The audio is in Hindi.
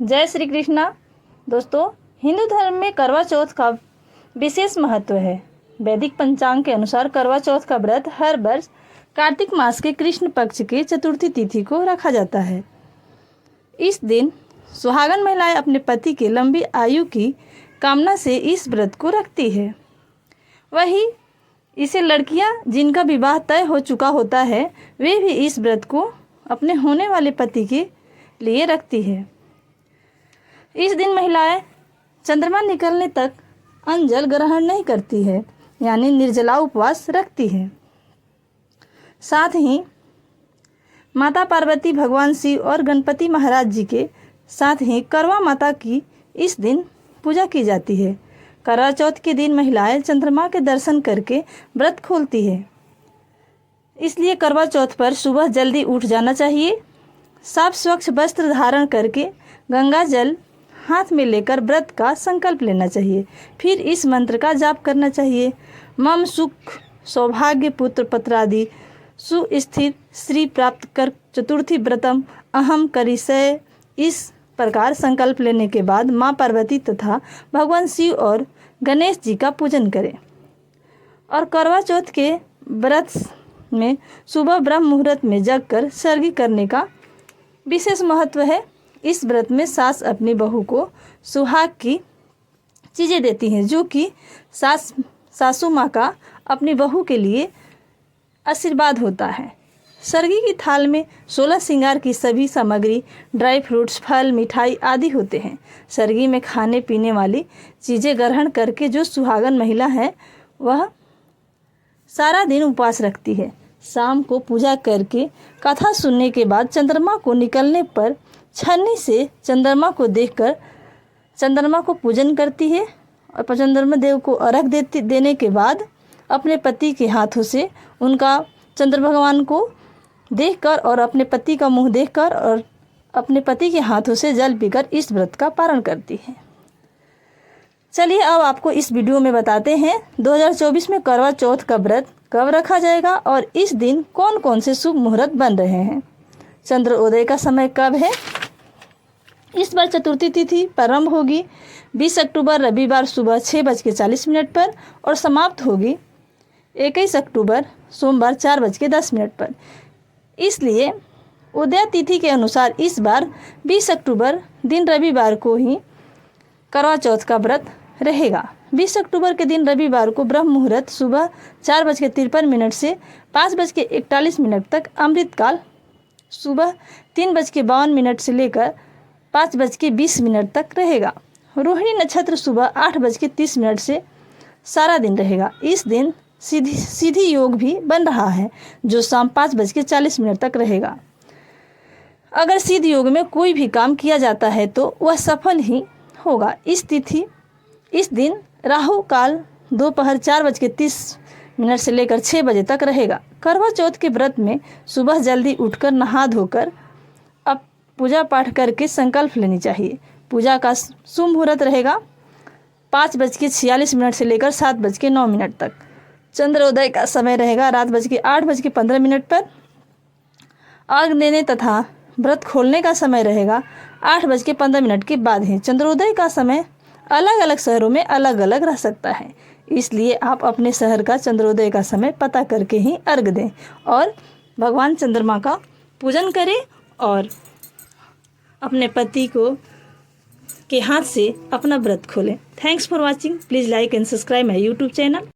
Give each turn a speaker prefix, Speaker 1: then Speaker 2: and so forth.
Speaker 1: जय श्री कृष्णा। दोस्तों, हिंदू धर्म में करवा चौथ का विशेष महत्व है। वैदिक पंचांग के अनुसार करवा चौथ का व्रत हर वर्ष कार्तिक मास के कृष्ण पक्ष की चतुर्थी तिथि को रखा जाता है। इस दिन सुहागन महिलाएं अपने पति की लंबी आयु की कामना से इस व्रत को रखती है। वहीं इसे लड़कियां जिनका विवाह तय हो चुका होता है वे भी इस व्रत को अपने होने वाले पति के लिए रखती है। इस दिन महिलाएं चंद्रमा निकलने तक अन्न जल ग्रहण नहीं करती है, यानी निर्जला उपवास रखती है। साथ ही माता पार्वती, भगवान शिव और गणपति महाराज जी के साथ ही करवा माता की इस दिन पूजा की जाती है। करवा चौथ के दिन महिलाएं चंद्रमा के दर्शन करके व्रत खोलती है। इसलिए करवा चौथ पर सुबह जल्दी उठ जाना चाहिए। साफ स्वच्छ वस्त्र धारण करके गंगा जल हाथ में लेकर व्रत का संकल्प लेना चाहिए। फिर इस मंत्र का जाप करना चाहिए। मम सुख सौभाग्य पुत्र पत्रादि सुस्थिर श्री प्राप्त कर चतुर्थी व्रतम अहम करिष्ये। इस प्रकार संकल्प लेने के बाद माँ पार्वती तथा भगवान शिव और गणेश जी का पूजन करें। और करवा चौथ के व्रत में सुबह ब्रह्म मुहूर्त में जगकर सर्गी करने का विशेष महत्व है। इस व्रत में सास अपनी बहू को सुहाग की चीज़ें देती हैं, जो कि सासू माँ का अपनी बहू के लिए आशीर्वाद होता है। सर्गी की थाल में 16 श्रृंगार की सभी सामग्री, ड्राई फ्रूट्स, फल, मिठाई आदि होते हैं। सर्गी में खाने पीने वाली चीज़ें ग्रहण करके जो सुहागन महिला है वह सारा दिन उपवास रखती है। शाम को पूजा करके कथा सुनने के बाद चंद्रमा को निकलने पर छन्नी से चंद्रमा को देखकर चंद्रमा को पूजन करती है। और चंद्रमा देव को अर्घ देने के बाद अपने पति के हाथों से उनका चंद्र भगवान को देखकर और अपने पति का मुंह देखकर और अपने पति के हाथों से जल पीकर इस व्रत का पारण करती है। चलिए अब आपको इस वीडियो में बताते हैं 2024 में करवा चौथ का व्रत कब रखा जाएगा और इस दिन कौन कौन से शुभ मुहूर्त बन रहे हैं। चंद्रोदय का समय कब है। इस बार चतुर्थी तिथि प्रारंभ होगी 20 अक्टूबर रविवार सुबह 6:40 पर और समाप्त होगी 21 अक्टूबर सोमवार 4:10 पर। इसलिए उदय तिथि के अनुसार इस बार 20 अक्टूबर दिन रविवार को ही करवा चौथ का व्रत रहेगा। 20 अक्टूबर के दिन रविवार को ब्रह्म मुहूर्त सुबह 4:53 से 5:41 तक, अमृतकाल सुबह 3:52 से लेकर 5:20 तक रहेगा। रोहिणी नक्षत्र सुबह 8:30 से सारा दिन रहेगा। इस दिन सीधी योग भी बन रहा है जो शाम 5:40 तक रहेगा। अगर सिद्ध योग में कोई भी काम किया जाता है तो वह सफल ही होगा। इस दिन राहु काल दोपहर 4:30 से लेकर 6 बजे तक रहेगा। करवा चौथ के व्रत में सुबह जल्दी उठकर नहा धोकर अब पूजा पाठ करके संकल्प लेनी चाहिए। पूजा का शुभ मुहूर्त रहेगा 5:46 से लेकर 7:09 तक। चंद्रोदय का समय रहेगा रात 8:15 पर। अर्घ देने तथा व्रत खोलने का समय रहेगा 8:15 के बाद ही। चंद्रोदय का समय अलग अलग शहरों में अलग अलग रह सकता है, इसलिए आप अपने शहर का चंद्रोदय का समय पता करके ही अर्घ दें और भगवान चंद्रमा का पूजन करें और अपने पति के हाथ से अपना व्रत खोलें। Thanks for watching. Please like and subscribe my YouTube channel.